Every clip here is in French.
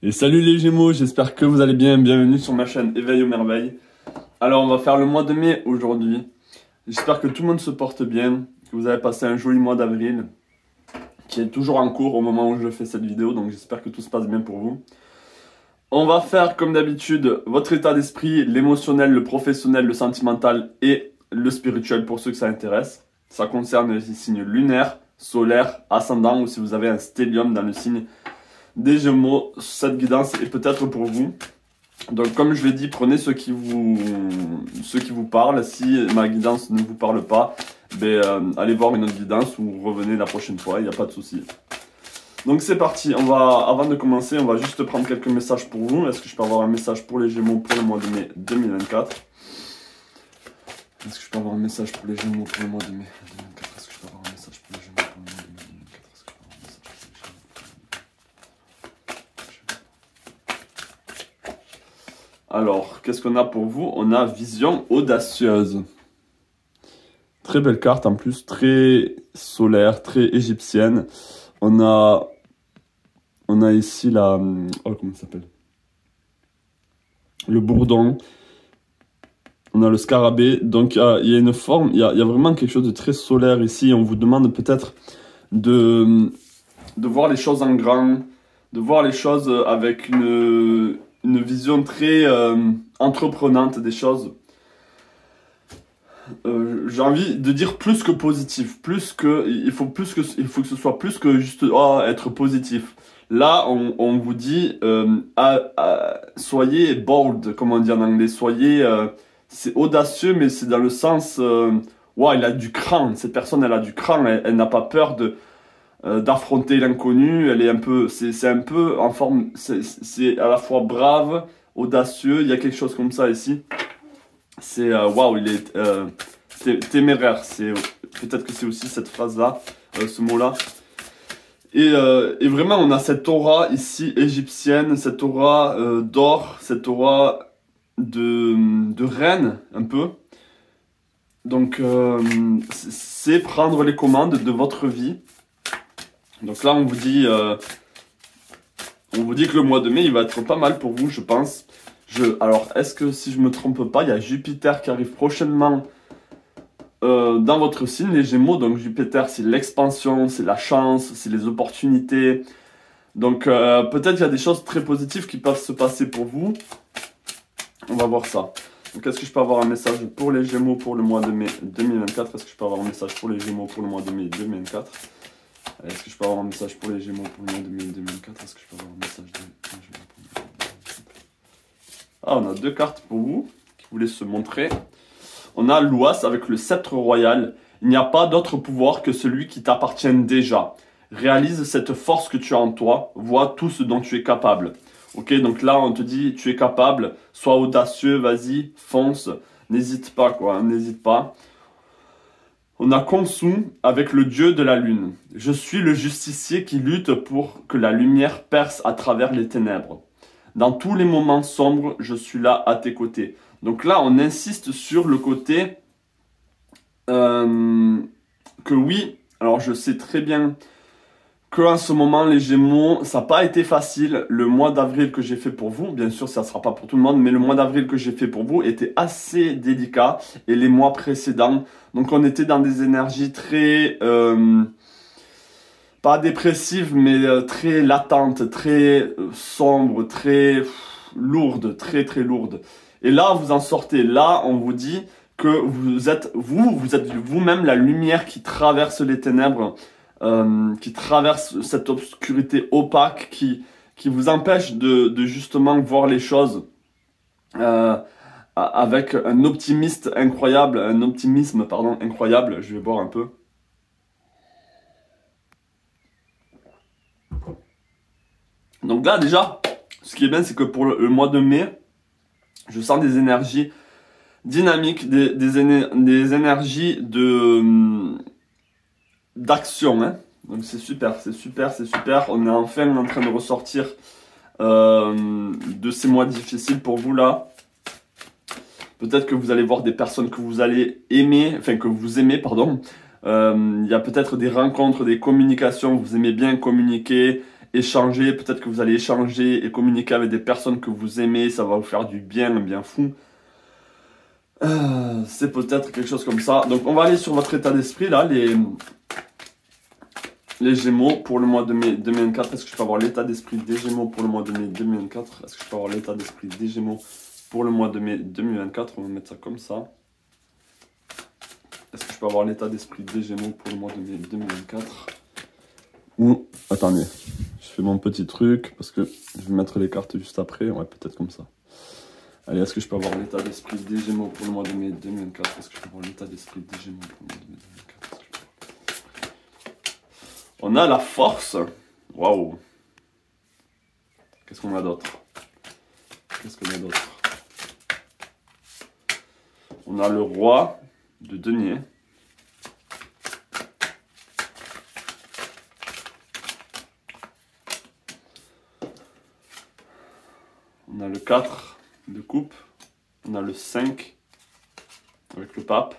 Et salut les Gémeaux, j'espère que vous allez bien, bienvenue sur ma chaîne Éveil aux Merveilles. Alors on va faire le mois de mai aujourd'hui. J'espère que tout le monde se porte bien, que vous avez passé un joli mois d'avril, qui est toujours en cours au moment où je fais cette vidéo, donc j'espère que tout se passe bien pour vous. On va faire comme d'habitude votre état d'esprit, l'émotionnel, le professionnel, le sentimental et le spirituel pour ceux que ça intéresse. Ça concerne les signes lunaires, solaires, ascendants ou si vous avez un stellium dans le signe des Gémeaux, cette guidance est peut-être pour vous. Donc comme je l'ai dit, prenez ce qui vous parle. Si ma guidance ne vous parle pas, allez voir une autre guidance ou revenez la prochaine fois, il n'y a pas de souci. Donc c'est parti, avant de commencer, on va juste prendre quelques messages pour vous. Est-ce que je peux avoir un message pour les Gémeaux pour le mois de mai 2024? Est-ce que je peux avoir un message pour les Gémeaux pour le mois de mai 2024? Est-ce que je peux avoir un message pour les Gémeaux pour le mois de mai 2024? Est-ce que je peux avoir un message pour les Gémeaux? Alors, qu'est-ce qu'on a pour vous? On a vision audacieuse. Très belle carte en plus, très solaire, très égyptienne. On a ici la... Oh, comment ça s'appelle? Le bourdon. On a le scarabée. Donc, il y a une forme, il y a vraiment quelque chose de très solaire ici. On vous demande peut-être de voir les choses en grand, de voir les choses avec une vision très entreprenante des choses. J'ai envie de dire plus que positif, il faut que ce soit plus que juste être positif. Là, on vous dit soyez bold, comme on dit en anglais, soyez c'est audacieux, mais c'est dans le sens il a du cran. Cette personne, elle a du cran, elle n'a pas peur d'affronter l'inconnu. Elle est un peu, c'est un peu en forme, c'est à la fois brave, audacieux. Il y a quelque chose comme ça ici. C'est il est téméraire. C'est peut-être que c'est aussi cette phrase-là, ce mot-là. Et vraiment, on a cette aura ici égyptienne, cette aura d'or, cette aura de reine un peu. Donc c'est prendre les commandes de votre vie. Donc là, on vous dit que le mois de mai, il va être pas mal pour vous, je pense. Alors, est-ce que si je me trompe pas, il y a Jupiter qui arrive prochainement dans votre signe, les Gémeaux. Donc Jupiter, c'est l'expansion, c'est la chance, c'est les opportunités. Donc peut-être il y a des choses très positives qui peuvent se passer pour vous. On va voir ça. Donc est-ce que je peux avoir un message pour les Gémeaux pour le mois de mai 2024? Est-ce que je peux avoir un message pour les Gémeaux pour le mois de mai 2024? Est-ce que je peux avoir un message pour les Gémeaux pour le mois de mai 2024? Est-ce que je peux avoir un message on a deux cartes pour vous qui voulaient se montrer. On a l'Ouas avec le sceptre royal. Il n'y a pas d'autre pouvoir que celui qui t'appartient déjà. Réalise cette force que tu as en toi. Vois tout ce dont tu es capable. Ok, donc là on te dit tu es capable. Sois audacieux, vas-y, fonce. N'hésite pas quoi, n'hésite pas. On a Khonsu avec le dieu de la lune. Je suis le justicier qui lutte pour que la lumière perce à travers les ténèbres. Dans tous les moments sombres, je suis là à tes côtés. Donc là, on insiste sur le côté que oui, alors je sais très bien qu'en ce moment, les Gémeaux, ça n'a pas été facile. Le mois d'avril que j'ai fait pour vous, bien sûr, ça ne sera pas pour tout le monde, mais le mois d'avril que j'ai fait pour vous était assez délicat. Et les mois précédents, donc on était dans des énergies très... pas dépressive, mais très latente, très sombre, très lourde, très lourde. Et là, vous en sortez. Là, on vous dit que vous êtes vous-même la lumière qui traverse les ténèbres, qui traverse cette obscurité opaque, qui vous empêche de justement voir les choses avec un optimisme incroyable. Je vais boire un peu. Donc là déjà, ce qui est bien c'est que pour le mois de mai, je sens des énergies dynamiques, des énergies d'action. Hein. Donc c'est super. On est enfin en train de ressortir de ces mois difficiles pour vous là. Peut-être que vous allez voir des personnes que vous allez aimer, enfin que vous aimez, pardon. Il y a peut-être des rencontres, des communications, vous aimez bien communiquer, échanger, peut-être que vous allez échanger et communiquer avec des personnes que vous aimez, ça va vous faire du bien, un bien fou. C'est peut-être quelque chose comme ça. Donc on va aller sur votre état d'esprit là, les Gémeaux pour le mois de mai 2024. Est-ce que je peux avoir l'état d'esprit des Gémeaux pour le mois de mai 2024? Est-ce que je peux avoir l'état d'esprit des Gémeaux pour le mois de mai 2024? On va mettre ça comme ça. Est-ce que je peux avoir l'état d'esprit des Gémeaux pour le mois de mai 2024? Ou, attendez, je fais mon petit truc parce que je vais mettre les cartes juste après. Ouais, peut-être comme ça. Allez, est-ce que je peux avoir l'état d'esprit des Gémeaux pour le mois de mai 2024? Est-ce que je peux avoir l'état d'esprit des Gémeaux pour le mois de mai 2024? On a la force. Waouh. Qu'est-ce qu'on a d'autre? Qu'est-ce qu'on a d'autre? On a le roi de denier. On a le 4 de coupe. On a le 5 avec le pape.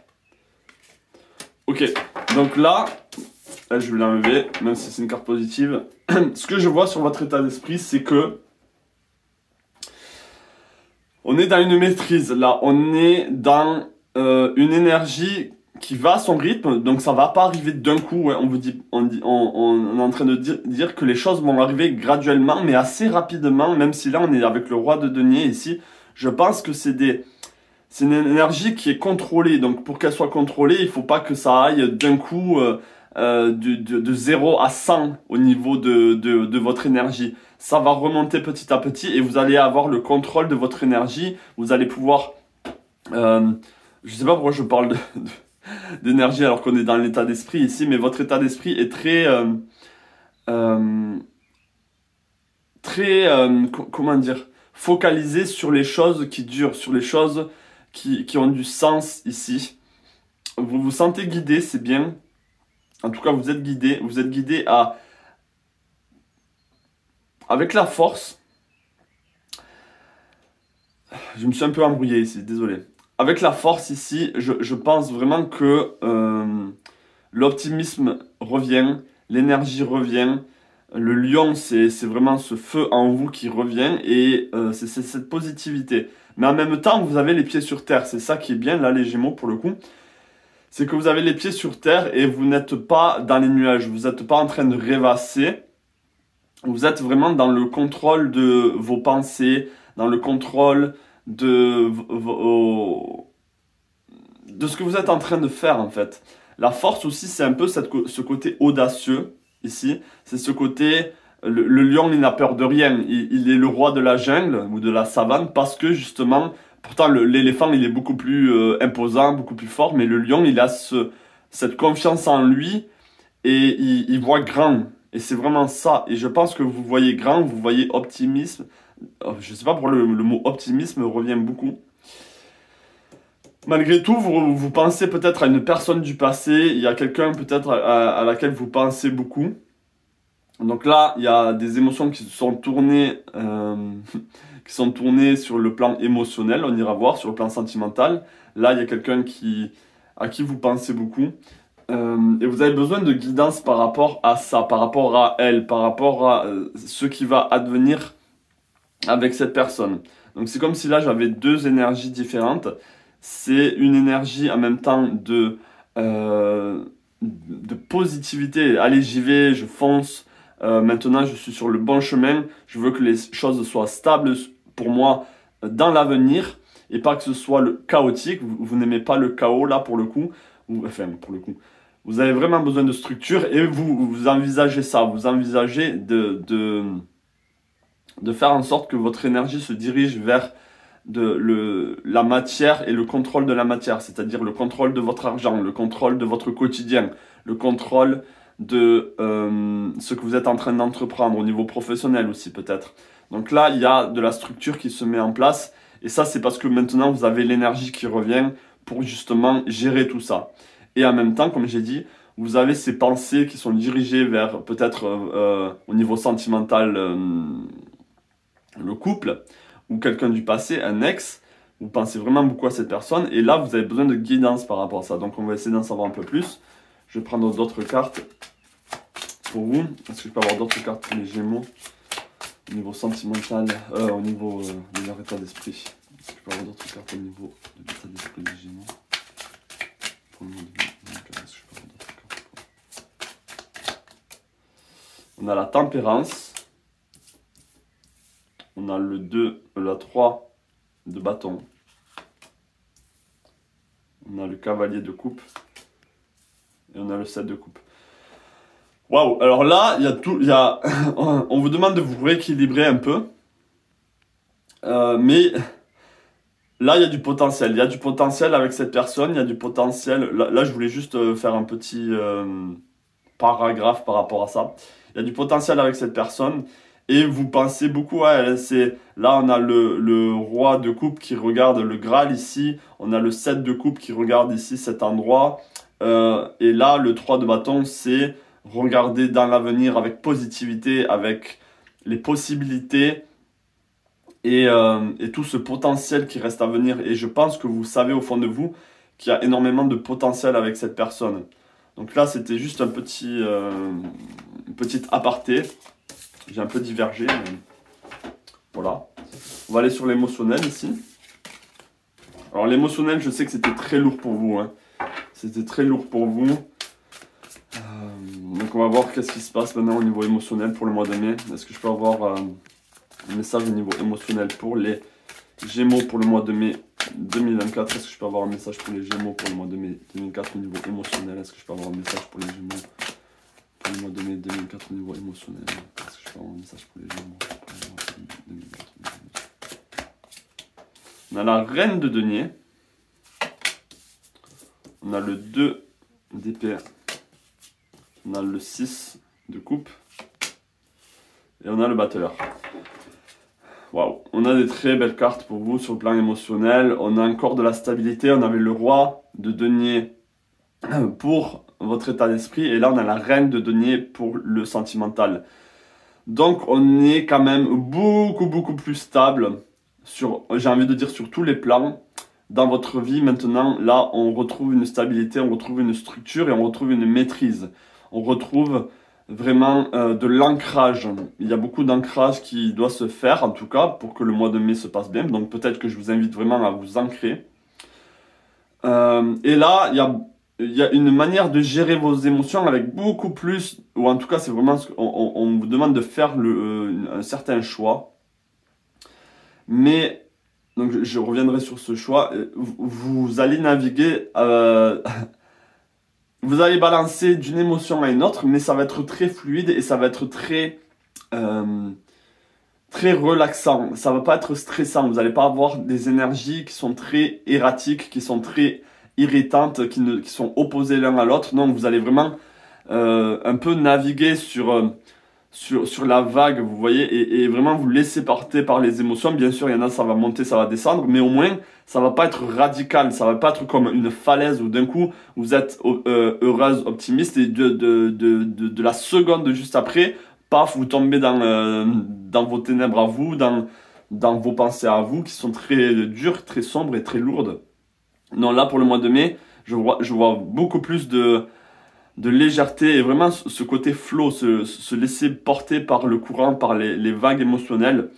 Ok, donc là, je vais l'enlever, même si c'est une carte positive. Ce que je vois sur votre état d'esprit, c'est que on est dans une maîtrise. Là, on est dans une énergie qui va à son rythme, donc ça va pas arriver d'un coup. Ouais, on est en train de dire que les choses vont arriver graduellement, mais assez rapidement, même si là on est avec le roi de denier ici. Je pense que c'est une énergie qui est contrôlée, donc pour qu'elle soit contrôlée, il faut pas que ça aille d'un coup de 0 à 100 au niveau de votre énergie. Ça va remonter petit à petit et vous allez avoir le contrôle de votre énergie. Vous allez pouvoir... je sais pas pourquoi je parle d'énergie alors qu'on est dans l'état d'esprit ici, mais votre état d'esprit est très... comment dire, focalisé sur les choses qui durent, sur les choses qui ont du sens ici. Vous vous sentez guidé, c'est bien. En tout cas, vous êtes guidé avec la force. Je me suis un peu embrouillé ici, désolé. Avec la force ici, je pense vraiment que l'optimisme revient, l'énergie revient. Le lion, c'est vraiment ce feu en vous qui revient et c'est cette positivité. Mais en même temps, vous avez les pieds sur terre. C'est ça qui est bien, là, les Gémeaux, pour le coup. C'est que vous avez les pieds sur terre et vous n'êtes pas dans les nuages. Vous n'êtes pas en train de rêvasser. Vous êtes vraiment dans le contrôle de vos pensées, dans le contrôle de ce que vous êtes en train de faire, en fait. La force aussi, c'est un peu ce côté audacieux, ici. C'est ce côté... Le lion, il n'a peur de rien. Il est le roi de la jungle ou de la savane parce que, justement... Pourtant, l'éléphant, il est beaucoup plus imposant, beaucoup plus fort, mais le lion, il a cette confiance en lui et il voit grand. Et c'est vraiment ça. Et je pense que vous voyez grand, vous voyez optimisme. Je sais pas pourquoi le mot optimisme revient beaucoup. Malgré tout, vous pensez peut-être à une personne du passé. Il y a quelqu'un peut-être à laquelle vous pensez beaucoup. Donc là, il y a des émotions qui sont tournées... qui sont tournés sur le plan émotionnel, on ira voir, sur le plan sentimental. Là, il y a quelqu'un à qui vous pensez beaucoup. Et vous avez besoin de guidance par rapport à ça, par rapport à elle, par rapport à ce qui va advenir avec cette personne. Donc c'est comme si là, j'avais deux énergies différentes. C'est une énergie en même temps de positivité. Allez, j'y vais, je fonce. Maintenant, je suis sur le bon chemin. Je veux que les choses soient stables pour moi dans l'avenir et pas que ce soit le chaotique. Vous n'aimez pas le chaos là pour le coup. Enfin, pour le coup. Vous avez vraiment besoin de structure et vous envisagez ça. Vous envisagez de faire en sorte que votre énergie se dirige vers la matière et le contrôle de la matière. C'est-à-dire le contrôle de votre argent, le contrôle de votre quotidien, le contrôle de ce que vous êtes en train d'entreprendre au niveau professionnel aussi peut-être. Donc là, il y a de la structure qui se met en place et ça, c'est parce que maintenant, vous avez l'énergie qui revient pour justement gérer tout ça. Et en même temps, comme j'ai dit, vous avez ces pensées qui sont dirigées vers peut-être au niveau sentimental le couple ou quelqu'un du passé, un ex. Vous pensez vraiment beaucoup à cette personne et là, vous avez besoin de guidance par rapport à ça. Donc on va essayer d'en savoir un peu plus. Je vais prendre d'autres cartes. pour vous. Est-ce que je peux avoir d'autres cartes pour les Gémeaux au niveau sentimental, au niveau de leur état d'esprit? Est-ce que je peux avoir d'autres cartes au niveau de l'état d'esprit des Gémeaux pour le mois de mai 2024? Est-ce que je peux avoir d'autres cartes? On a la tempérance. On a le 2, la 3 de bâton. On a le cavalier de coupe. Et on a le 7 de coupe. Waouh, alors là, il y a tout, on vous demande de vous rééquilibrer un peu. Mais là, il y a du potentiel. Il y a du potentiel avec cette personne, il y a du potentiel. Là je voulais juste faire un petit paragraphe par rapport à ça. Il y a du potentiel avec cette personne. Et vous pensez beaucoup à elle. Là, on a le roi de coupe qui regarde le Graal ici. On a le 7 de coupe qui regarde ici cet endroit. Et là, le 3 de bâton, c'est regarder dans l'avenir avec positivité, avec les possibilités et tout ce potentiel qui reste à venir. Et je pense que vous savez au fond de vous qu'il y a énormément de potentiel avec cette personne. Donc là, c'était juste un petit aparté. J'ai un peu divergé, mais voilà. On va aller sur l'émotionnel ici. Alors l'émotionnel, je sais que c'était très lourd pour vous. Hein. C'était très lourd pour vous. Donc on va voir qu'est-ce qui se passe maintenant au niveau émotionnel pour le mois de mai. Est-ce que je peux avoir un message au niveau émotionnel pour les Gémeaux pour le mois de mai 2024? Est-ce que je peux avoir un message pour les Gémeaux pour le mois de mai 2024 au niveau émotionnel? Est-ce que je peux avoir un message pour les Gémeaux pour le mois de mai 2004 au niveau émotionnel? Est-ce que je peux avoir un message pour les Gémeaux pour le mois de mai 2004 au niveau émotionnel? On a la reine de denier. On a le 2 d'épée. On a le 6 de coupe. Et on a le battleur. Waouh, on a des très belles cartes pour vous sur le plan émotionnel. On a encore de la stabilité. On avait le roi de denier pour votre état d'esprit. Et là, on a la reine de denier pour le sentimental. Donc, on est quand même beaucoup plus stable sur, j'ai envie de dire, sur tous les plans. Dans votre vie, maintenant, là, on retrouve une stabilité, on retrouve une structure et on retrouve une maîtrise. On retrouve vraiment de l'ancrage. Il y a beaucoup d'ancrage qui doit se faire, en tout cas, pour que le mois de mai se passe bien. Donc, peut-être que je vous invite vraiment à vous ancrer. Et là, il y a une manière de gérer vos émotions avec beaucoup plus, ou en tout cas, c'est vraiment, on vous demande de faire un certain choix. Mais, donc je reviendrai sur ce choix, vous allez naviguer, vous allez balancer d'une émotion à une autre, mais ça va être très fluide et ça va être très relaxant. Ça va pas être stressant, vous n'allez pas avoir des énergies qui sont très erratiques, qui sont très irritantes, qui sont opposées l'un à l'autre. Non, vous allez vraiment un peu naviguer sur la vague, vous voyez, et vraiment vous laisser porter par les émotions. Bien sûr, il y en a, ça va monter, ça va descendre, mais au moins, ça va pas être radical, ça va pas être comme une falaise où d'un coup, vous êtes heureuse, optimiste, et de la seconde juste après, paf, vous tombez dans vos ténèbres à vous, dans vos pensées à vous, qui sont très dures, très sombres et très lourdes. Non, là, pour le mois de mai, je vois beaucoup plus de légèreté et vraiment ce côté flow, se laisser porter par le courant, par les vagues émotionnelles.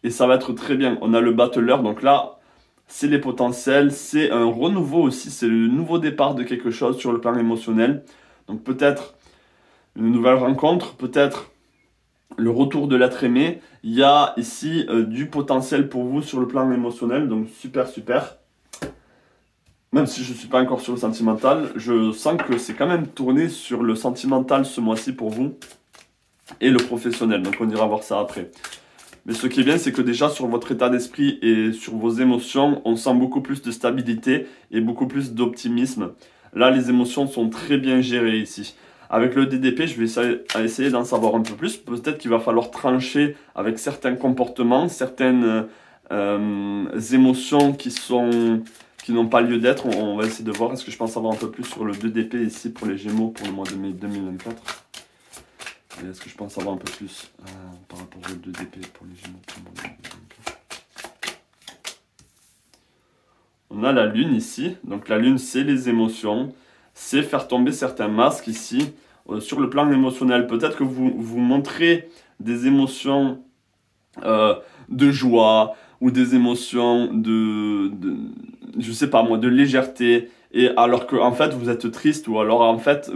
Et ça va être très bien. On a le battleur, donc là, c'est les potentiels, c'est un renouveau aussi, c'est le nouveau départ de quelque chose sur le plan émotionnel. Donc peut-être une nouvelle rencontre, peut-être le retour de l'être aimé. Il y a ici du potentiel pour vous sur le plan émotionnel, donc super. Même si je ne suis pas encore sur le sentimental, je sens que c'est quand même tourné sur le sentimental ce mois-ci pour vous et le professionnel. Donc on ira voir ça après. Mais ce qui est bien, c'est que déjà sur votre état d'esprit et sur vos émotions, on sent beaucoup plus de stabilité et beaucoup plus d'optimisme. Là, les émotions sont très bien gérées ici. Avec le DDP, je vais essayer d'en savoir un peu plus. Peut-être qu'il va falloir trancher avec certains comportements, certaines émotions qui n'ont pas lieu d'être. On va essayer de voir. Est-ce que je pense savoir un peu plus sur le 2DP ici pour les Gémeaux pour le mois de mai 2024? Et est-ce que je pense savoir un peu plus par rapport au 2DP pour les Gémeaux pour le mois de mai 2024? On a la Lune ici. Donc la Lune, c'est les émotions. C'est faire tomber certains masques ici. sur le plan émotionnel. Peut-être que vous montrez des émotions de joie ou des émotions je sais pas moi, de légèreté, et alors que en fait vous êtes triste, ou alors en fait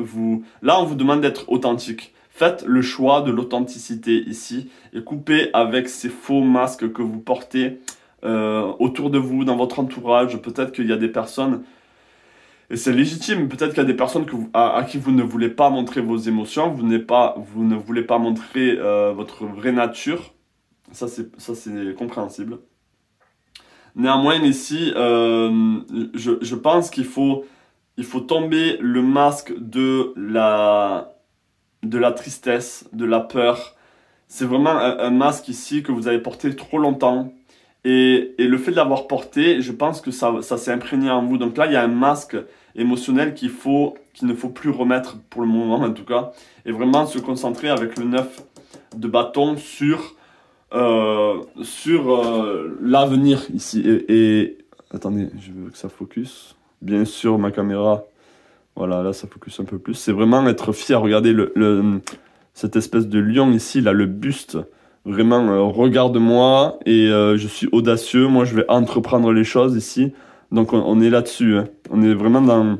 là on vous demande d'être authentique. Faites le choix de l'authenticité ici et coupez avec ces faux masques que vous portez autour de vous, dans votre entourage. Peut-être qu'il y a des personnes, et c'est légitime, peut-être qu'il y a des personnes à qui vous ne voulez pas montrer vos émotions, vous ne voulez pas montrer votre vraie nature. Ça c'est compréhensible. Néanmoins ici, je pense qu'il faut tomber le masque de la tristesse, de la peur. C'est vraiment un masque ici que vous avez porté trop longtemps. Et le fait de l'avoir porté, je pense que ça s'est imprégné en vous. Donc là, il y a un masque émotionnel qu'il ne faut plus remettre pour le moment en tout cas. Et vraiment se concentrer avec le 9 de bâton sur l'avenir ici. Et attendez, je veux que ça focus. Bien sûr, ma caméra, voilà, là ça focus un peu plus. C'est vraiment être fier. Regardez cette espèce de lion ici, là, le buste. Vraiment, regarde-moi et je suis audacieux. Moi, je vais entreprendre les choses ici. Donc, on est là-dessus. Hein. On est vraiment dans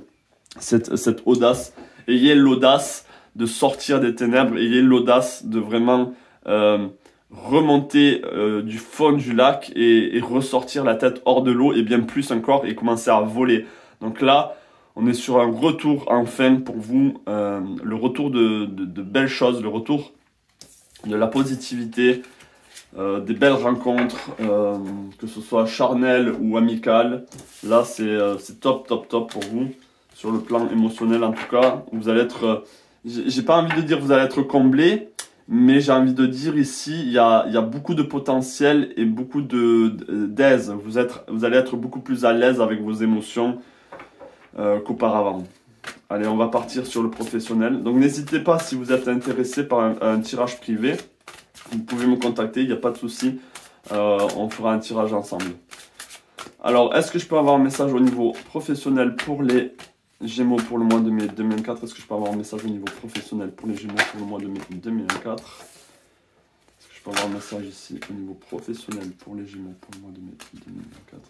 cette audace. Ayez l'audace de sortir des ténèbres. Ayez l'audace de vraiment remonter du fond du lac et ressortir la tête hors de l'eau, et bien plus encore, et commencer à voler. Donc là, on est sur un retour enfin pour vous, le retour de belles choses, le retour de la positivité, des belles rencontres, que ce soit charnelles ou amicales. Là, c'est top, top, top pour vous, sur le plan émotionnel en tout cas. Vous allez être, j'ai pas envie de dire vous allez être comblé, mais j'ai envie de dire ici, il y a beaucoup de potentiel et beaucoup d'aise. Vous allez être beaucoup plus à l'aise avec vos émotions qu'auparavant. Allez, on va partir sur le professionnel. Donc n'hésitez pas, si vous êtes intéressé par un tirage privé, vous pouvez me contacter, il n'y a pas de souci. On fera un tirage ensemble. Alors, est-ce que je peux avoir un message au niveau professionnel pour les Gémeaux pour le mois de mai 2024? Est-ce que je peux avoir un message au niveau professionnel pour les Gémeaux pour le mois de mai 2024? Est-ce que je peux avoir un message ici au niveau professionnel pour les Gémeaux pour le mois de mai 2024?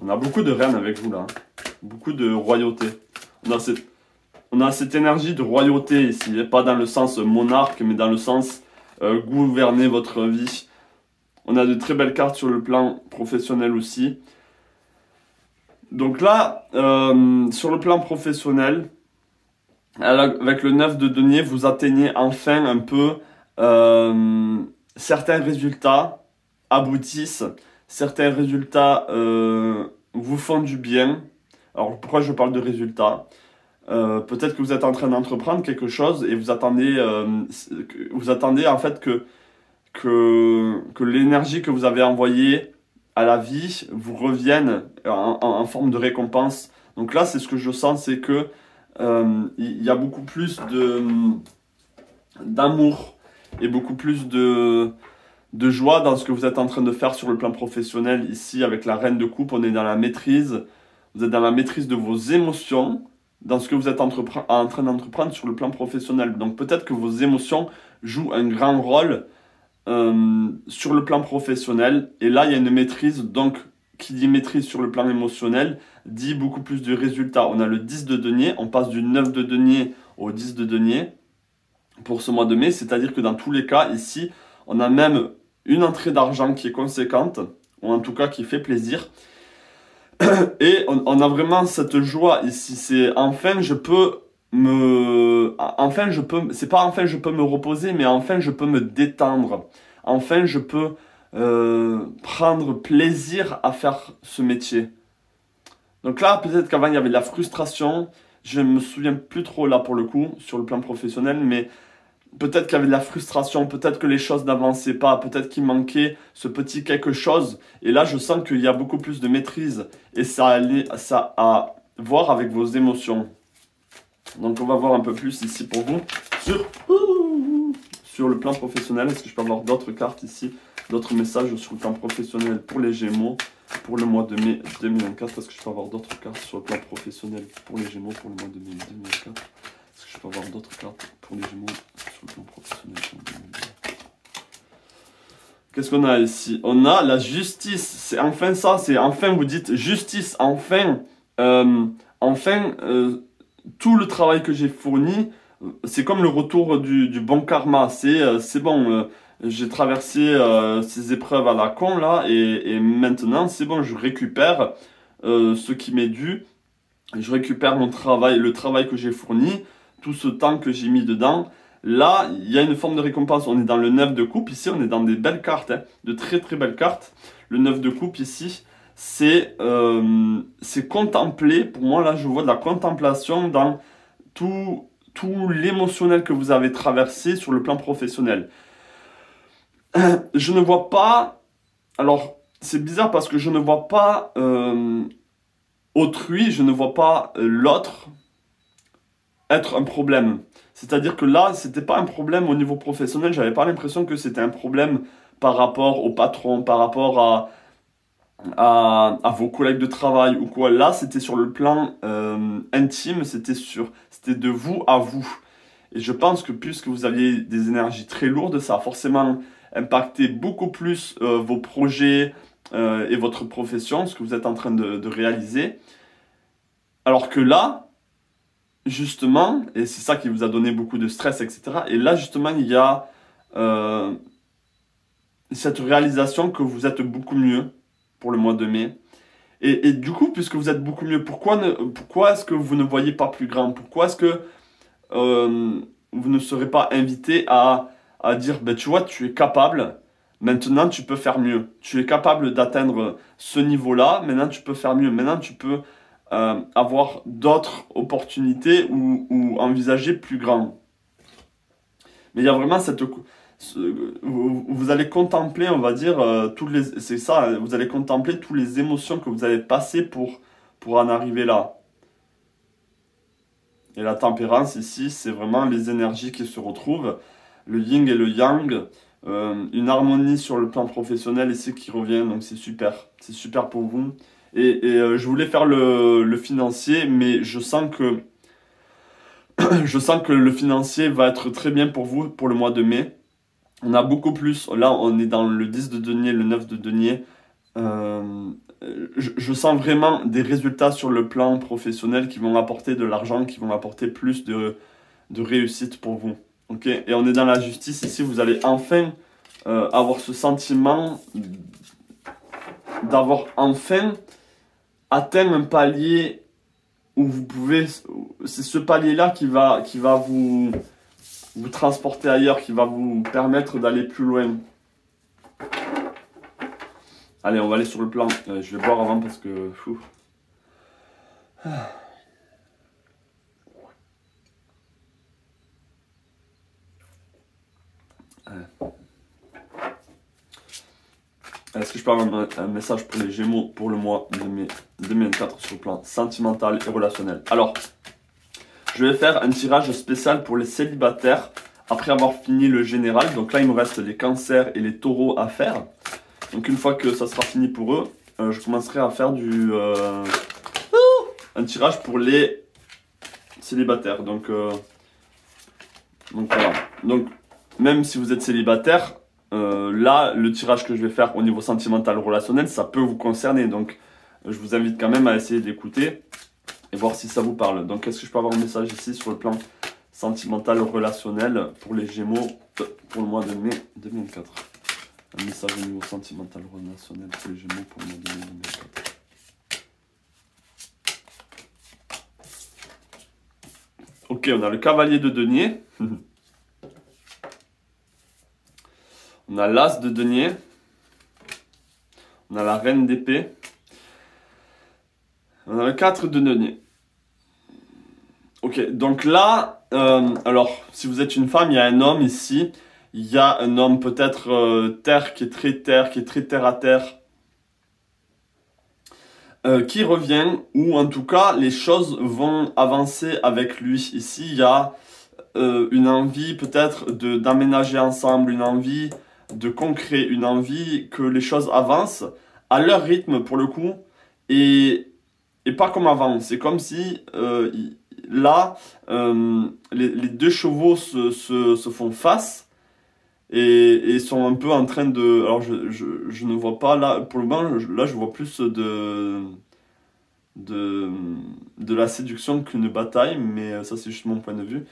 On a beaucoup de reines avec vous là, hein. Beaucoup de royauté. On a cette énergie de royauté ici, pas dans le sens monarque, mais dans le sens gouverner votre vie. On a de très belles cartes sur le plan professionnel aussi. Donc là, sur le plan professionnel, avec le 9 de denier, vous atteignez enfin un peu certains résultats aboutissent, certains résultats vous font du bien. Alors pourquoi je parle de résultats? Peut-être que vous êtes en train d'entreprendre quelque chose et vous attendez en fait que l'énergie que vous avez envoyée à la vie vous revienne en forme de récompense. Donc là, c'est ce que je sens, c'est que il y a beaucoup plus d'amour et beaucoup plus de joie dans ce que vous êtes en train de faire sur le plan professionnel. Ici, avec la reine de coupe, on est dans la maîtrise. Vous êtes dans la maîtrise de vos émotions, dans ce que vous êtes en train d'entreprendre sur le plan professionnel. Donc peut-être que vos émotions jouent un grand rôle sur le plan professionnel. Et là, il y a une maîtrise. Donc, qui dit maîtrise sur le plan émotionnel, dit beaucoup plus de résultats. On a le 10 de denier, on passe du 9 de denier au 10 de denier pour ce mois de mai. C'est-à-dire que dans tous les cas, ici, on a même une entrée d'argent qui est conséquente, ou en tout cas qui fait plaisir. Et on a vraiment cette joie ici. C'est enfin je peux me reposer, mais enfin je peux me détendre. Enfin je peux prendre plaisir à faire ce métier. Donc là, peut-être qu'avant il y avait de la frustration. Je me souviens plus trop là pour le coup sur le plan professionnel, mais peut-être qu'il y avait de la frustration, peut-être que les choses n'avançaient pas, peut-être qu'il manquait ce petit quelque chose. Et là, je sens qu'il y a beaucoup plus de maîtrise. Et ça a à voir avec vos émotions. Donc on va voir un peu plus ici pour vous sur le plan professionnel. Est-ce que je peux avoir d'autres cartes ici, d'autres messages sur le plan professionnel pour les Gémeaux pour le mois de mai 2024? Est-ce que je peux avoir d'autres cartes sur le plan professionnel pour les Gémeaux pour le mois de mai 2024? Est-ce que je peux avoir d'autres cartes pour les Gémeaux sur le plan professionnel pour 2024? Qu'est-ce qu'on a ici? On a la justice. C'est enfin ça. C'est enfin, vous dites justice. Enfin, tout le travail que j'ai fourni, c'est comme le retour du bon karma. C'est bon. J'ai traversé ces épreuves à la con là. Et maintenant, c'est bon. Je récupère ce qui m'est dû. Je récupère mon travail, le travail que j'ai fourni, tout ce temps que j'ai mis dedans. Là, il y a une forme de récompense. On est dans le 9 de coupe. Ici, on est dans des belles cartes, hein, de très très belles cartes. Le 9 de coupe ici, c'est contempler. Pour moi, là, je vois de la contemplation dans tout l'émotionnel que vous avez traversé sur le plan professionnel. Je ne vois pas... Alors, c'est bizarre parce que je ne vois pas autrui, je ne vois pas l'autre être un problème. C'est-à-dire que là, c'était pas un problème au niveau professionnel. J'avais pas l'impression que c'était un problème par rapport au patron, par rapport à vos collègues de travail ou quoi. Là, c'était sur le plan intime, c'était de vous à vous. Et je pense que puisque vous aviez des énergies très lourdes, ça a forcément impacté beaucoup plus vos projets et votre profession, ce que vous êtes en train de réaliser. Alors que là, justement, et c'est ça qui vous a donné beaucoup de stress, etc. Et là, justement, il y a cette réalisation que vous êtes beaucoup mieux pour le mois de mai. Et du coup, puisque vous êtes beaucoup mieux, pourquoi est-ce que vous ne voyez pas plus grand? Pourquoi est-ce que vous ne serez pas invité à dire, ben, tu vois, tu es capable, maintenant tu peux faire mieux. Tu es capable d'atteindre ce niveau-là, maintenant tu peux faire mieux. Maintenant tu peux avoir d'autres opportunités ou envisager plus grand. Mais il y a vraiment vous allez contempler, on va dire, c'est ça, vous allez contempler toutes les émotions que vous avez passées pour en arriver là. Et la tempérance ici, c'est vraiment les énergies qui se retrouvent, le yin et le yang, une harmonie sur le plan professionnel ici qui revient, donc c'est super pour vous. Et je voulais faire le financier, mais je sens que le financier va être très bien pour vous pour le mois de mai. On a beaucoup plus, là on est dans le 10 de denier, le 9 de denier. Je sens vraiment des résultats sur le plan professionnel qui vont apporter de l'argent, qui vont apporter plus de réussite pour vous. Okay? Et on est dans la justice ici, vous allez enfin avoir ce sentiment d'avoir enfin atteint un palier où vous pouvez... C'est ce palier-là qui va vous transporter ailleurs, qui va vous permettre d'aller plus loin. Allez, on va aller sur le plan. Je vais boire avant parce que... Est-ce que je peux avoir un message pour les Gémeaux pour le mois de mai 2024 sur le plan sentimental et relationnel? Alors, je vais faire un tirage spécial pour les célibataires après avoir fini le général. Donc là, il me reste les cancers et les taureaux à faire. Donc une fois que ça sera fini pour eux, je commencerai à faire un tirage pour les célibataires. Donc voilà. Donc même si vous êtes célibataire, là, le tirage que je vais faire au niveau sentimental relationnel, ça peut vous concerner. Donc je vous invite quand même à essayer d'écouter et voir si ça vous parle. Donc est-ce que je peux avoir un message ici sur le plan sentimental relationnel pour les Gémeaux pour le mois de mai 2024? Un message au niveau sentimental relationnel pour les Gémeaux pour le mois de mai 2024. Ok, on a le cavalier de denier. On a l'as de denier. On a la reine d'épée. On a le 4 de denier. Ok, donc là, alors, si vous êtes une femme, il y a un homme ici. Il y a un homme peut-être terre, qui est très terre à terre. qui revient, ou en tout cas les choses vont avancer avec lui. Ici il y a une envie peut-être d'aménager ensemble, une envie de concret, une envie que les choses avancent à leur rythme pour le coup, et pas comme avant. C'est comme si là, les deux chevaux se font face et sont un peu en train de... Alors je ne vois pas là, pour le moment, là je vois plus de, de la séduction qu'une bataille, mais ça c'est juste mon point de vue.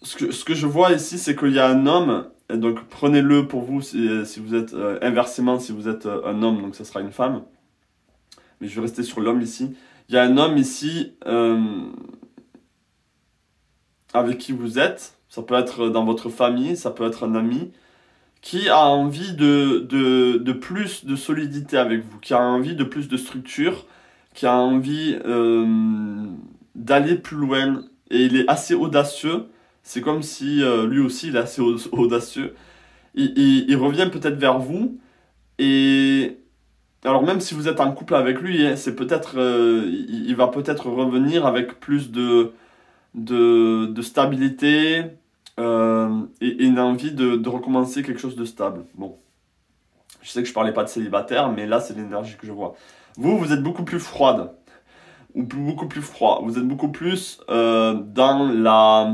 Ce que je vois ici, c'est qu'il y a un homme, et donc prenez-le pour vous si vous êtes inversement, si vous êtes un homme, donc ça sera une femme. Mais je vais rester sur l'homme ici. Il y a un homme ici avec qui vous êtes, ça peut être dans votre famille, ça peut être un ami, qui a envie de plus de solidité avec vous, qui a envie de plus de structure, qui a envie d'aller plus loin, et il est assez audacieux. C'est comme si lui aussi il est assez audacieux. Il revient peut-être vers vous, et alors même si vous êtes en couple avec lui, hein, c'est peut-être, il va peut-être revenir avec plus de stabilité et une envie de recommencer quelque chose de stable. Bon, je sais que je parlais pas de célibataire, mais là c'est l'énergie que je vois. Vous, vous êtes beaucoup plus froide, ou beaucoup plus froid. Vous êtes beaucoup plus dans la...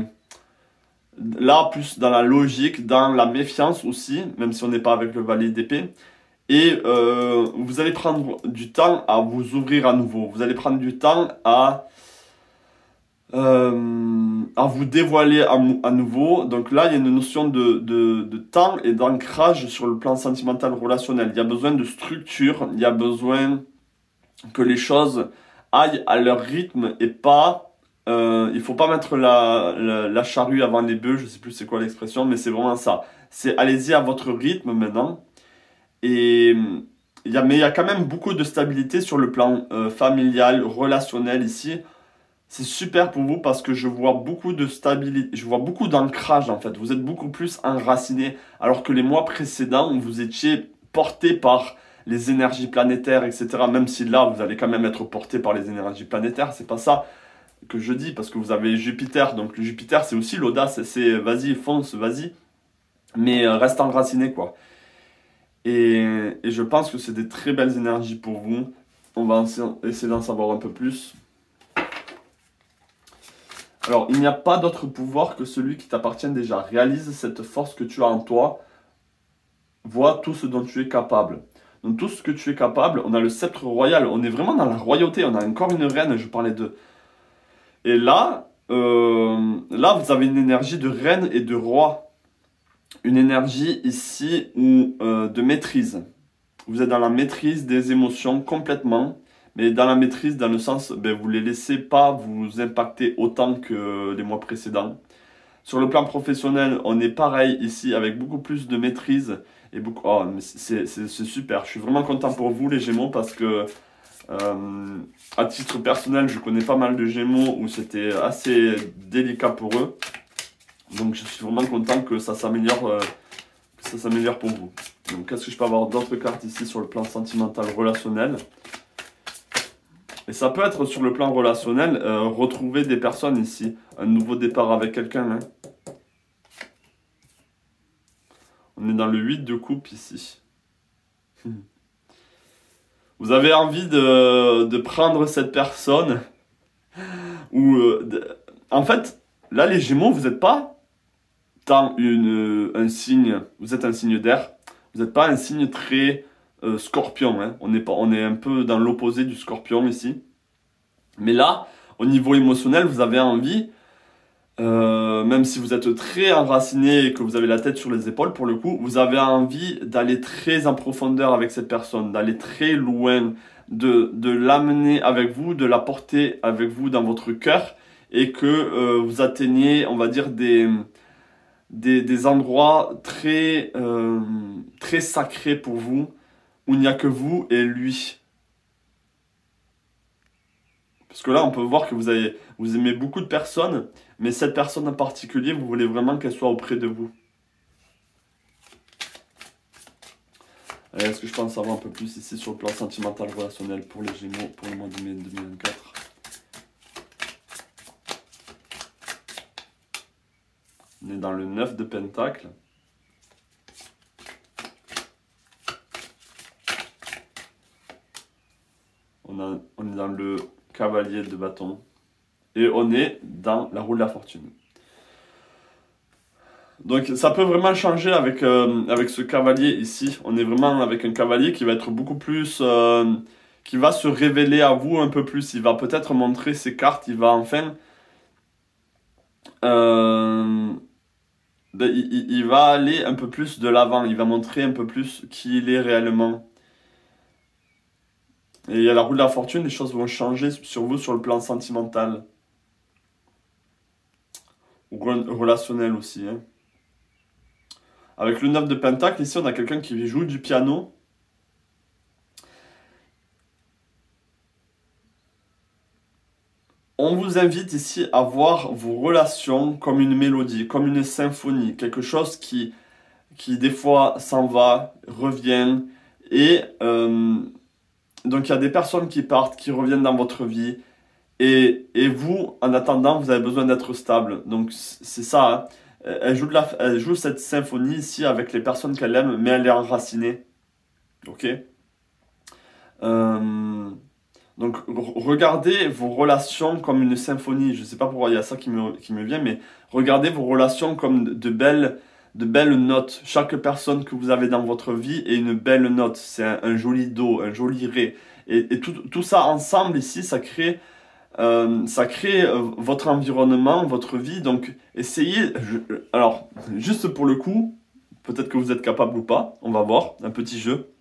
Là, plus dans la logique, dans la méfiance aussi, même si on n'est pas avec le valet d'épée. Et vous allez prendre du temps à vous ouvrir à nouveau. Vous allez prendre du temps à vous dévoiler à nouveau. Donc là, il y a une notion de temps et d'ancrage sur le plan sentimental relationnel. Il y a besoin de structure, il y a besoin que les choses aillent à leur rythme et pas... il faut pas mettre la charrue avant les bœufs, je sais plus c'est quoi l'expression, mais c'est vraiment ça. C'est allez-y à votre rythme maintenant. Et mais il y a quand même beaucoup de stabilité sur le plan familial, relationnel ici. C'est super pour vous parce que je vois beaucoup de stabilité, je vois beaucoup d'ancrage en fait. Vous êtes beaucoup plus enraciné alors que les mois précédents, vous étiez porté par les énergies planétaires, etc. Même si là, vous allez quand même être porté par les énergies planétaires, c'est pas ça que je dis parce que vous avez Jupiter. Donc le Jupiter, c'est aussi l'audace, c'est vas-y, fonce, vas-y, mais reste enraciné quoi. Et je pense que c'est des très belles énergies pour vous. On va essayer d'en savoir un peu plus. Alors, il n'y a pas d'autre pouvoir que celui qui t'appartient déjà. Réalise cette force que tu as en toi. Vois tout ce dont tu es capable. Donc, tout ce que tu es capable, on a le sceptre royal. On est vraiment dans la royauté. On a encore une reine, je parlais d'eux. Et là, vous avez une énergie de reine et de roi. Une énergie ici de maîtrise. Vous êtes dans la maîtrise des émotions complètement. Mais dans la maîtrise, dans le sens, vous ne les laissez pas vous impacter autant que les mois précédents. Sur le plan professionnel, on est pareil ici, avec beaucoup plus de maîtrise. Et beaucoup... Oh, c'est super. Je suis vraiment content pour vous, les Gémeaux, parce que, à titre personnel, je connais pas mal de Gémeaux où c'était assez délicat pour eux. Donc, je suis vraiment content que ça s'améliore pour vous. Donc, qu'est-ce que je peux avoir d'autres cartes ici sur le plan sentimental relationnel ? Et ça peut être sur le plan relationnel, retrouver des personnes ici. Un nouveau départ avec quelqu'un. Hein. On est dans le 8 de coupe ici. Vous avez envie de prendre cette personne. Ou en fait, là les Gémeaux, vous n'êtes pas tant un signe. Vous êtes un signe d'air. Vous n'êtes pas un signe très... Scorpion, hein. On est un peu dans l'opposé du Scorpion ici. Mais là, au niveau émotionnel, vous avez envie, même si vous êtes très enraciné et que vous avez la tête sur les épaules, pour le coup, vous avez envie d'aller très en profondeur avec cette personne, d'aller très loin, de l'amener avec vous, de la porter avec vous dans votre cœur et que vous atteigniez, on va dire, des endroits très, très sacrés pour vous, où il n'y a que vous et lui. Parce que là, on peut voir que vous aimez beaucoup de personnes, mais cette personne en particulier, vous voulez vraiment qu'elle soit auprès de vous. Allez, est-ce que je peux en savoir un peu plus ici sur le plan sentimental relationnel pour les Gémeaux pour le mois de mai 2024? On est dans le 9 de Pentacle. On est dans le Cavalier de bâton. Et on est dans la roue de la fortune. Donc ça peut vraiment changer avec ce cavalier ici. On est vraiment avec un cavalier qui va être beaucoup plus... qui va se révéler à vous un peu plus. Il va peut-être montrer ses cartes. Il va enfin... il va aller un peu plus de l'avant. Il va montrer un peu plus qui il est réellement. Et il y a la roue de la fortune. Les choses vont changer sur vous sur le plan sentimental. Ou relationnel aussi. Hein. Avec le 9 de Pentacle, ici on a quelqu'un qui joue du piano. On vous invite ici à voir vos relations comme une mélodie, comme une symphonie. Quelque chose qui des fois s'en va, revient. Et donc il y a des personnes qui partent, qui reviennent dans votre vie. Et vous, en attendant, vous avez besoin d'être stable. Donc c'est ça, hein. Elle joue cette symphonie ici avec les personnes qu'elle aime, mais elle est enracinée. Ok? Donc regardez vos relations comme une symphonie. Je ne sais pas pourquoi il y a ça qui me vient, mais regardez vos relations comme de belles notes. Chaque personne que vous avez dans votre vie est une belle note. C'est un joli do, un joli ré. Et tout ça ensemble ici, ça crée votre environnement, votre vie. Donc, essayez. Alors, juste pour le coup, peut-être que vous êtes capable ou pas. On va voir. Un petit jeu.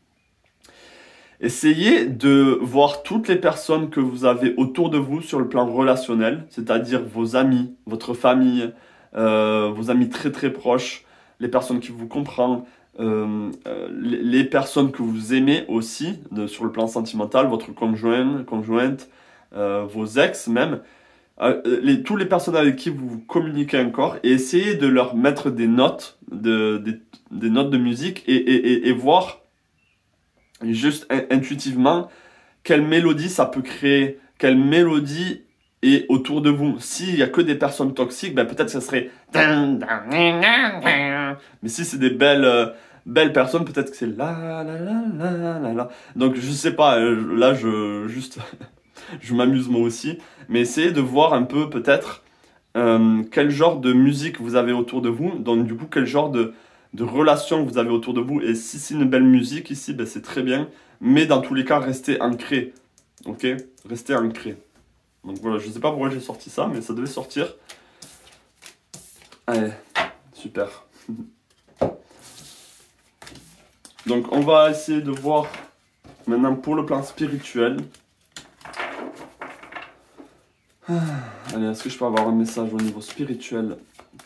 Essayez de voir toutes les personnes que vous avez autour de vous sur le plan relationnel, c'est-à-dire vos amis, votre famille, vos amis très très proches, les personnes qui vous comprennent, les personnes que vous aimez aussi sur le plan sentimental, votre conjointe, vos ex même, toutes les personnes avec qui vous communiquez encore, et essayez de leur mettre des notes, des notes de musique et voir juste intuitivement quelle mélodie ça peut créer, quelle mélodie est autour de vous. S'il n'y a que des personnes toxiques, ben peut-être que ça serait... Mais si c'est des belles personnes, peut-être que c'est la la la la la la. Donc je sais pas, là juste je m'amuse moi aussi, mais essayez de voir un peu peut-être quel genre de musique vous avez autour de vous, donc du coup quel genre de relations que vous avez autour de vous. Et si c'est une belle musique ici, ben c'est très bien, mais dans tous les cas restez ancré, ok, restez ancré. Donc voilà, je sais pas pourquoi j'ai sorti ça, mais ça devait sortir. Allez, super. Donc on va essayer de voir maintenant pour le plan spirituel. Allez, est-ce que je peux avoir un message au niveau spirituel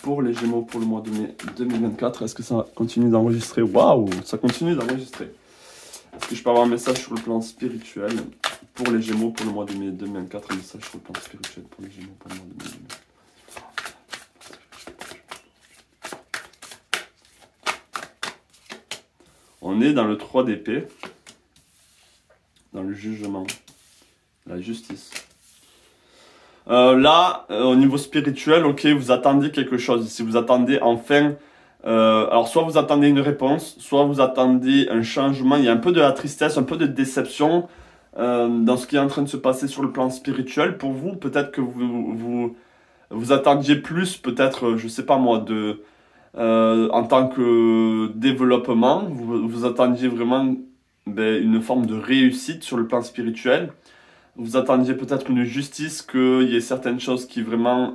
pour les Gémeaux pour le mois de mai 2024? Est-ce que ça continue d'enregistrer? Waouh, ça continue d'enregistrer. Est-ce que je peux avoir un message sur le plan spirituel pour les Gémeaux pour le mois de mai 2024? Un message sur le plan spirituel pour les Gémeaux pour le mois de mai 2024. On est dans le 3 d'épée, dans le jugement, la justice. Là, au niveau spirituel, ok, vous attendez quelque chose. Si vous attendez enfin, alors soit vous attendez une réponse, soit vous attendez un changement. Il y a un peu de la tristesse, un peu de déception dans ce qui est en train de se passer sur le plan spirituel. Pour vous, peut-être que vous attendiez plus, peut-être, je sais pas moi, en tant que développement, vous attendiez vraiment une forme de réussite sur le plan spirituel. Vous attendiez peut-être une justice, qu'il y ait certaines choses qui vraiment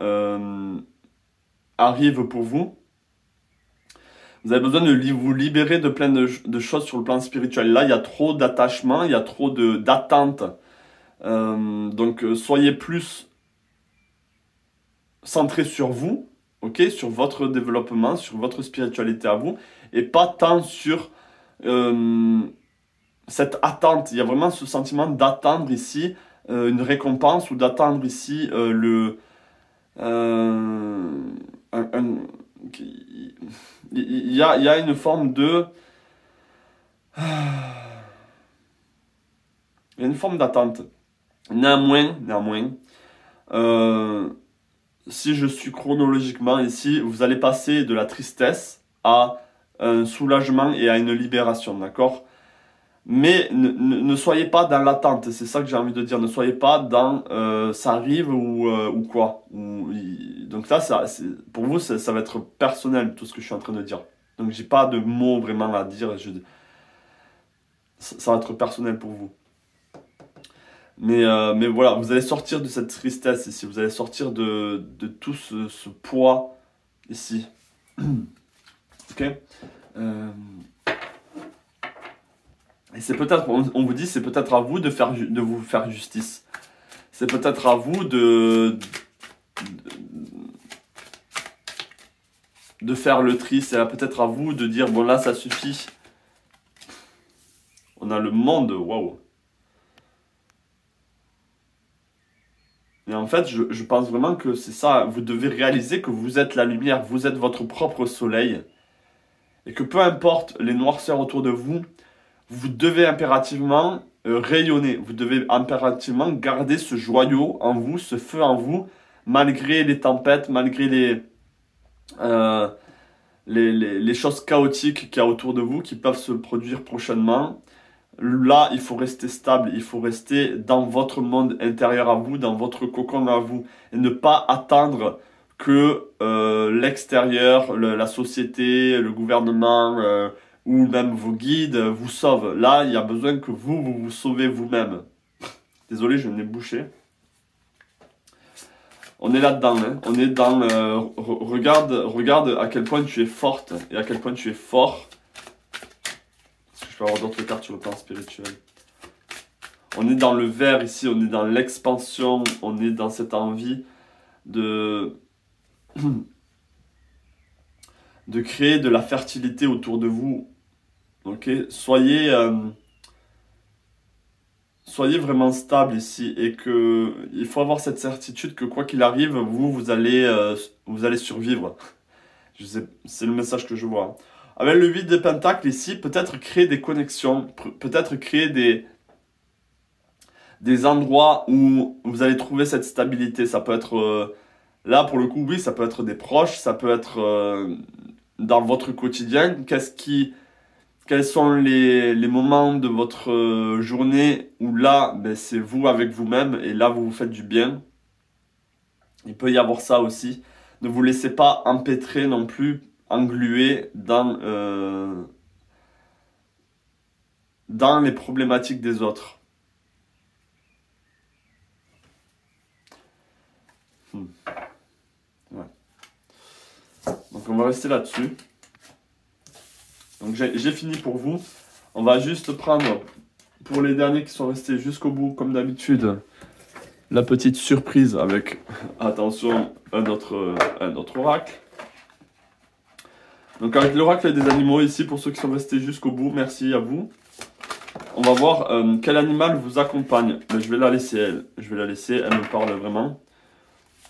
arrivent pour vous. Vous avez besoin de vous libérer de plein de choses sur le plan spirituel. Là, il y a trop d'attachement, il y a trop d'attentes. Donc, soyez plus centré sur vous, ok, sur votre développement, sur votre spiritualité à vous, et pas tant sur cette attente. Il y a vraiment ce sentiment d'attendre ici une récompense, ou d'attendre ici il y a une forme de Il y a une forme d'attente. Néanmoins, si je suis chronologiquement ici, vous allez passer de la tristesse à un soulagement et à une libération, d'accord? Mais ne soyez pas dans l'attente, c'est ça que j'ai envie de dire. Ne soyez pas dans ça arrive ou quoi. Donc là, pour vous, ça va être personnel, tout ce que je suis en train de dire. Donc j'ai pas de mots vraiment à dire. Ça va être personnel pour vous. Mais voilà, vous allez sortir de cette tristesse ici. Vous allez sortir de tout ce poids ici. Ok? Et c'est peut-être, on vous dit, c'est peut-être à vous de vous faire justice. C'est peut-être à vous de faire le tri. C'est peut-être à vous de dire, bon là, ça suffit. On a le monde, waouh. Et en fait, je pense vraiment que c'est ça. Vous devez réaliser que vous êtes la lumière, vous êtes votre propre soleil. Et que peu importe les noirceurs autour de vous, vous devez impérativement rayonner. Vous devez impérativement garder ce joyau en vous, ce feu en vous, malgré les tempêtes, malgré les choses chaotiques qu'il y a autour de vous, qui peuvent se produire prochainement. Là, il faut rester stable, il faut rester dans votre monde intérieur à vous, dans votre cocon à vous, et ne pas attendre que l'extérieur, la société, le gouvernement ou même vos guides vous sauvent. Là, il y a besoin que vous sauvez vous-même. Désolé, je n'ai bouché. On est là-dedans, hein. On est dans... regarde à quel point tu es forte et à quel point tu es fort. Parce que je peux avoir d'autres cartes sur le plan spirituel. On est dans le vert ici, on est dans l'expansion, on est dans cette envie de créer de la fertilité autour de vous. Ok, soyez vraiment stable ici et que il faut avoir cette certitude que quoi qu'il arrive, vous allez survivre. C'est le message que je vois. Avec le 8 de Pentacles ici, peut-être créer des connexions, peut-être créer des endroits où vous allez trouver cette stabilité. Ça peut être là pour le coup, oui, ça peut être des proches, ça peut être dans votre quotidien. Quels sont les moments de votre journée où là, ben, c'est vous avec vous-même et là, vous vous faites du bien. Il peut y avoir ça aussi. Ne vous laissez pas empêtrer non plus, engluer dans les problématiques des autres. Ouais. Donc, on va rester là-dessus. Donc j'ai fini pour vous. On va juste prendre, pour les derniers qui sont restés jusqu'au bout, comme d'habitude, la petite surprise avec, attention, un autre oracle. Donc avec l'oracle des animaux ici, pour ceux qui sont restés jusqu'au bout, merci à vous. On va voir quel animal vous accompagne. Mais je vais la laisser elle. Elle me parle vraiment.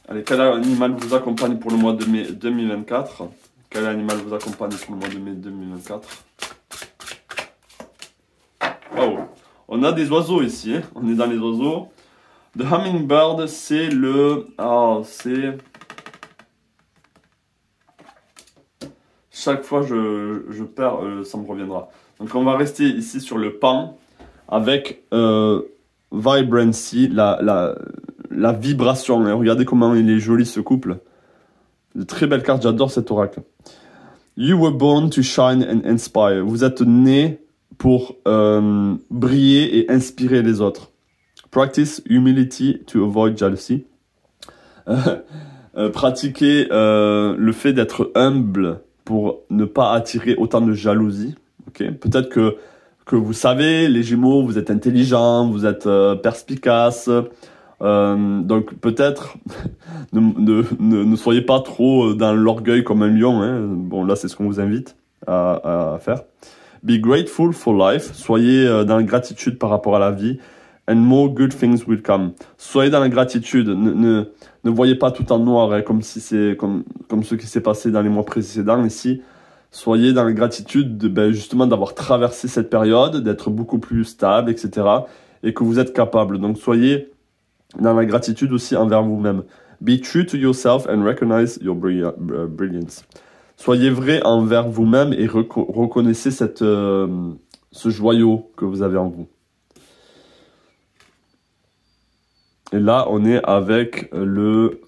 Allez, quel animal vous accompagne pour le mois de mai 2024 ? Quel animal vous accompagne pour le mois de mai 2024? Wow. On a des oiseaux ici, hein. On est dans les oiseaux. The Hummingbird, c'est le... c'est... Chaque fois je perds, ça me reviendra. Donc on va rester ici sur le pan avec Vibrancy, la vibration. Et regardez comment il est joli ce couple. De très belles cartes, j'adore cet oracle. You were born to shine and inspire. Vous êtes né pour briller et inspirer les autres. Practice humility to avoid jealousy. Pratiquez le fait d'être humble pour ne pas attirer autant de jalousie. Okay? Peut-être que vous savez, les Gémeaux, vous êtes intelligents, vous êtes perspicaces. Donc peut-être ne soyez pas trop dans l'orgueil comme un lion, hein. Bon là c'est ce qu'on vous invite à faire. Be grateful for life, soyez dans la gratitude par rapport à la vie, and more good things will come. Soyez dans la gratitude, ne voyez pas tout en noir, hein, comme si c'est comme ce qui s'est passé dans les mois précédents ici. Soyez dans la gratitude justement d'avoir traversé cette période, d'être beaucoup plus stable, etc. Et que vous êtes capable. Donc soyez dans la gratitude aussi envers vous-même. Be true to yourself and recognize your brilliance. Soyez vrai envers vous-même et reconnaissez ce joyau que vous avez en vous. Et là, on est avec le...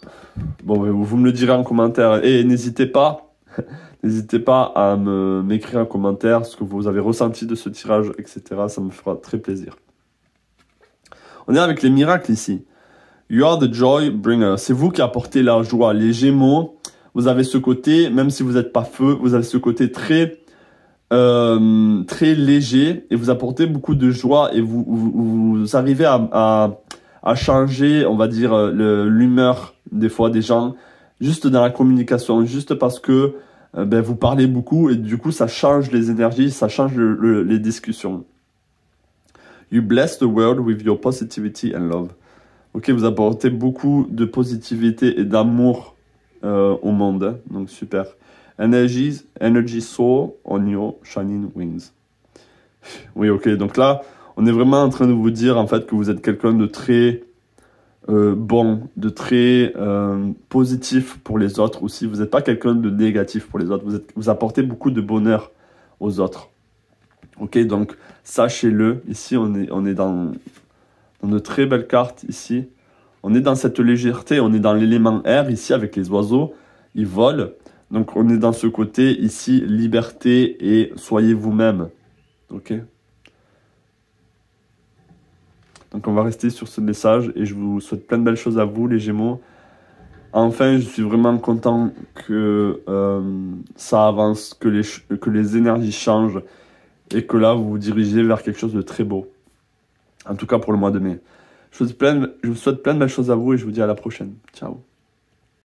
Bon, vous me le direz en commentaire. Et n'hésitez pas à m'écrire en commentaire ce que vous avez ressenti de ce tirage, etc. Ça me fera très plaisir. On est avec les miracles ici. You are the joy bringer. C'est vous qui apportez la joie. Les Gémeaux, vous avez ce côté, même si vous n'êtes pas feu, vous avez ce côté très léger et vous apportez beaucoup de joie et vous arrivez à changer, on va dire, l'humeur des fois des gens, juste dans la communication, juste parce que vous parlez beaucoup et du coup ça change les énergies, ça change les discussions. You bless the world with your positivity and love. Ok, vous apportez beaucoup de positivité et d'amour au monde, donc super. Energy soar on your shining wings. Oui, ok, donc là, on est vraiment en train de vous dire en fait que vous êtes quelqu'un de très bon, de très positif pour les autres aussi. Vous n'êtes pas quelqu'un de négatif pour les autres. Vous apportez beaucoup de bonheur aux autres. Ok, donc sachez-le. Ici, on est dans de très belles cartes ici. On est dans cette légèreté, on est dans l'élément air ici avec les oiseaux. Ils volent. Donc on est dans ce côté ici, liberté et soyez vous-même. Ok. Donc on va rester sur ce message et je vous souhaite plein de belles choses à vous les Gémeaux. Enfin, je suis vraiment content que ça avance, que les énergies changent et que là vous vous dirigez vers quelque chose de très beau. En tout cas pour le mois de mai. Je vous souhaite plein de belles choses à vous et je vous dis à la prochaine. Ciao.